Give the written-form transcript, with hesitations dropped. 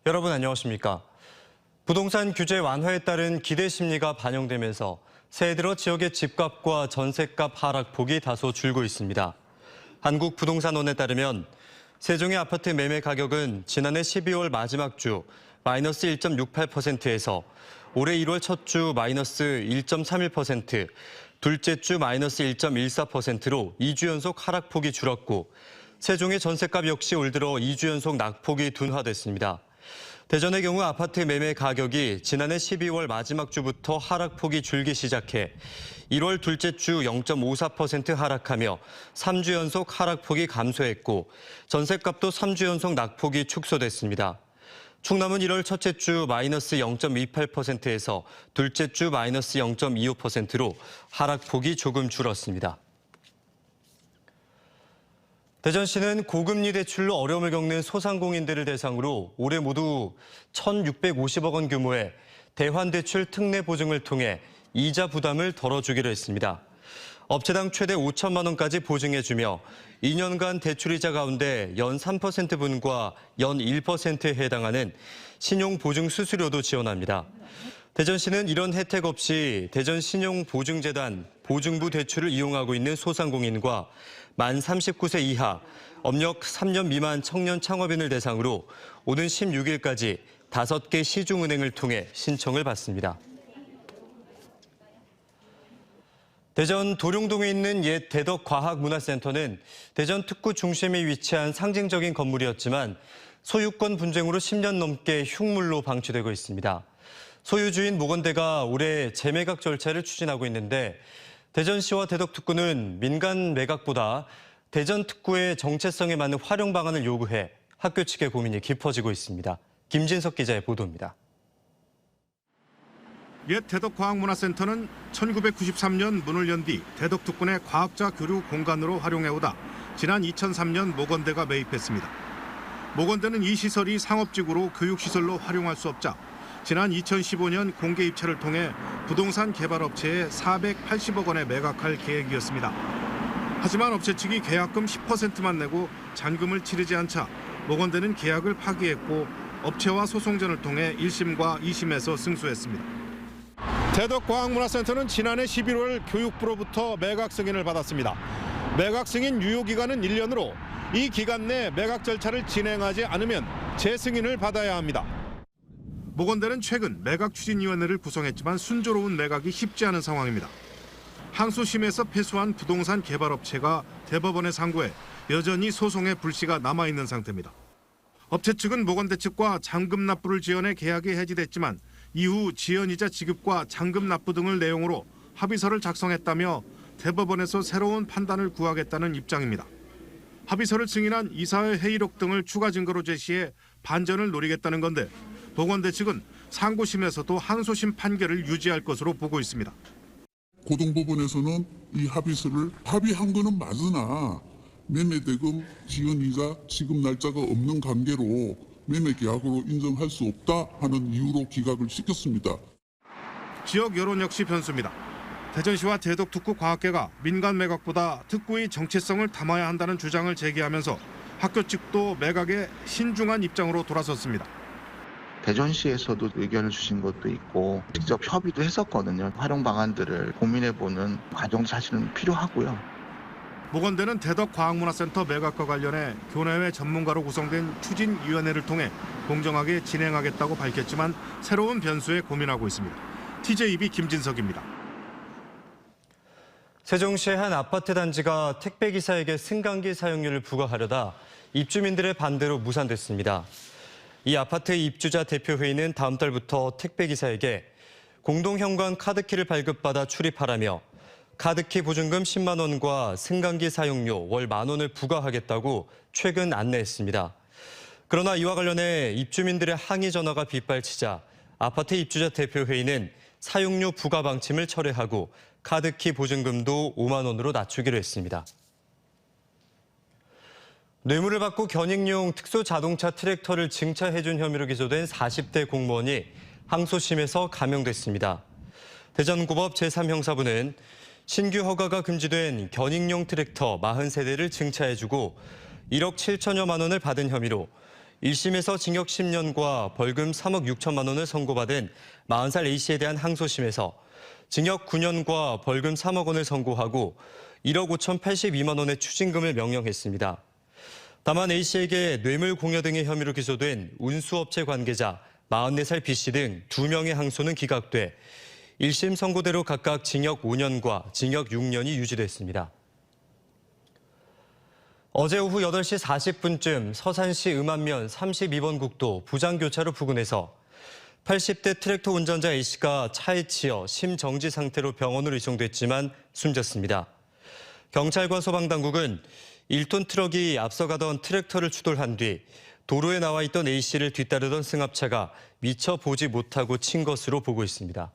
여러분 안녕하십니까? 부동산 규제 완화에 따른 기대 심리가 반영되면서 새해 들어 지역의 집값과 전셋값 하락폭이 다소 줄고 있습니다. 한국부동산원에 따르면 세종의 아파트 매매 가격은 지난해 12월 마지막 주 마이너스 1.68%에서 올해 1월 첫 주 마이너스 1.31%, 둘째 주 마이너스 1.14%로 2주 연속 하락폭이 줄었고 세종의 전셋값 역시 올 들어 2주 연속 낙폭이 둔화됐습니다. 대전의 경우 아파트 매매 가격이 지난해 12월 마지막 주부터 하락폭이 줄기 시작해 1월 둘째 주 0.54% 하락하며 3주 연속 하락폭이 감소했고 전셋값도 3주 연속 낙폭이 축소됐습니다. 충남은 1월 첫째 주 마이너스 0.28%에서 둘째 주 마이너스 0.25%로 하락폭이 조금 줄었습니다. 대전시는 고금리 대출로 어려움을 겪는 소상공인들을 대상으로 올해 모두 1,650억 원 규모의 대환대출 특례 보증을 통해 이자 부담을 덜어주기로 했습니다. 업체당 최대 5천만 원까지 보증해주며 2년간 대출이자 가운데 연 3%분과 연 1%에 해당하는 신용보증 수수료도 지원합니다. 대전시는 이런 혜택 없이 대전신용보증재단 보증부 대출을 이용하고 있는 소상공인과 만 39세 이하, 업력 3년 미만 청년 창업인을 대상으로 오는 16일까지 5개 시중은행을 통해 신청을 받습니다. 대전 도룡동에 있는 옛 대덕과학문화센터는 대전 특구 중심에 위치한 상징적인 건물이었지만 소유권 분쟁으로 10년 넘게 흉물로 방치되고 있습니다. 소유주인 모건대가 올해 재매각 절차를 추진하고 있는데 대전시와 대덕특구는 민간 매각보다 대전 특구의 정체성에 맞는 활용 방안을 요구해 학교 측의 고민이 깊어지고 있습니다. 김진석 기자의 보도입니다. 옛 대덕과학문화센터는 1993년 문을 연 뒤 대덕특구 내 과학자 교류 공간으로 활용해오다 지난 2003년 모건대가 매입했습니다. 모건대는 이 시설이 상업지구로 교육시설로 활용할 수 없자 지난 2015년 공개 입찰을 통해 부동산 개발업체에 480억 원에 매각할 계획이었습니다. 하지만 업체 측이 계약금 10%만 내고 잔금을 치르지 않자 모건대는 계약을 파기했고 업체와 소송전을 통해 1심과 2심에서 승소했습니다. 대덕과학문화센터는 지난해 11월 교육부로부터 매각 승인을 받았습니다. 매각 승인 유효 기간은 1년으로 이 기간 내 매각 절차를 진행하지 않으면 재승인을 받아야 합니다. 모건대는 최근 매각추진위원회를 구성했지만 순조로운 매각이 쉽지 않은 상황입니다. 항소심에서 패소한 부동산 개발업체가 대법원에 상고해 여전히 소송의 불씨가 남아있는 상태입니다. 업체 측은 모건대 측과 잔금 납부를 지연해 계약이 해지됐지만 이후 지연이자 지급과 잔금 납부 등을 내용으로 합의서를 작성했다며 대법원에서 새로운 판단을 구하겠다는 입장입니다. 합의서를 승인한 이사회 회의록 등을 추가 증거로 제시해 반전을 노리겠다는 건데 모건대 측은 상고심에서도 항소심 판결을 유지할 것으로 보고 있습니다. 고등법원에서는 이 합의서를 합의한 거는 맞으나 매매대금, 지연이자 지급 날짜가 없는 관계로 매매계약으로 인정할 수 없다 하는 이유로 기각을 시켰습니다. 지역 여론 역시 변수입니다. 대전시와 대덕특구 과학계가 민간 매각보다 특구의 정체성을 담아야 한다는 주장을 제기하면서 학교 측도 매각에 신중한 입장으로 돌아섰습니다. 대전시에서도 의견을 주신 것도 있고 직접 협의도 했었거든요. 활용 방안들을 고민해보는 과정도 사실은 필요하고요. 모건대는 대덕과학문화센터 매각과 관련해 교내외 전문가로 구성된 추진위원회를 통해 공정하게 진행하겠다고 밝혔지만 새로운 변수에 고민하고 있습니다. TJB 김진석입니다. 세종시의 한 아파트 단지가 택배기사에게 승강기 사용료를 부과하려다 입주민들의 반대로 무산됐습니다. 이 아파트의 입주자 대표회의는 다음 달부터 택배기사에게 공동현관 카드키를 발급받아 출입하라며 카드키 보증금 10만 원과 승강기 사용료 월 1만 원을 부과하겠다고 최근 안내했습니다. 그러나 이와 관련해 입주민들의 항의 전화가 빗발치자 아파트 입주자 대표회의는 사용료 부과 방침을 철회하고 카드키 보증금도 5만 원으로 낮추기로 했습니다. 뇌물을 받고 견익용 특수자동차 트랙터를 증차해준 혐의로 기소된 40대 공무원이 항소심에서 감형됐습니다. 대전고법 제3형사부는 신규 허가가 금지된 견익용 트랙터 40세대를 증차해주고 1억 7천여만 원을 받은 혐의로 1심에서 징역 10년과 벌금 3억 6천만 원을 선고받은 40살 A씨에 대한 항소심에서 징역 9년과 벌금 3억 원을 선고하고 1억 5,082만 원의 추징금을 명령했습니다. 다만 A씨에게 뇌물 공여 등의 혐의로 기소된 운수업체 관계자 44살 B씨 등 2명의 항소는 기각돼 1심 선고대로 각각 징역 5년과 징역 6년이 유지됐습니다. 어제 오후 8시 40분쯤 서산시 음안면 32번 국도 부장교차로 부근에서 80대 트랙터 운전자 A씨가 차에 치여 심정지 상태로 병원으로 이송됐지만 숨졌습니다. 경찰과 소방당국은 1톤 트럭이 앞서가던 트랙터를 추돌한 뒤 도로에 나와 있던 A씨를 뒤따르던 승합차가 미처 보지 못하고 친 것으로 보고 있습니다.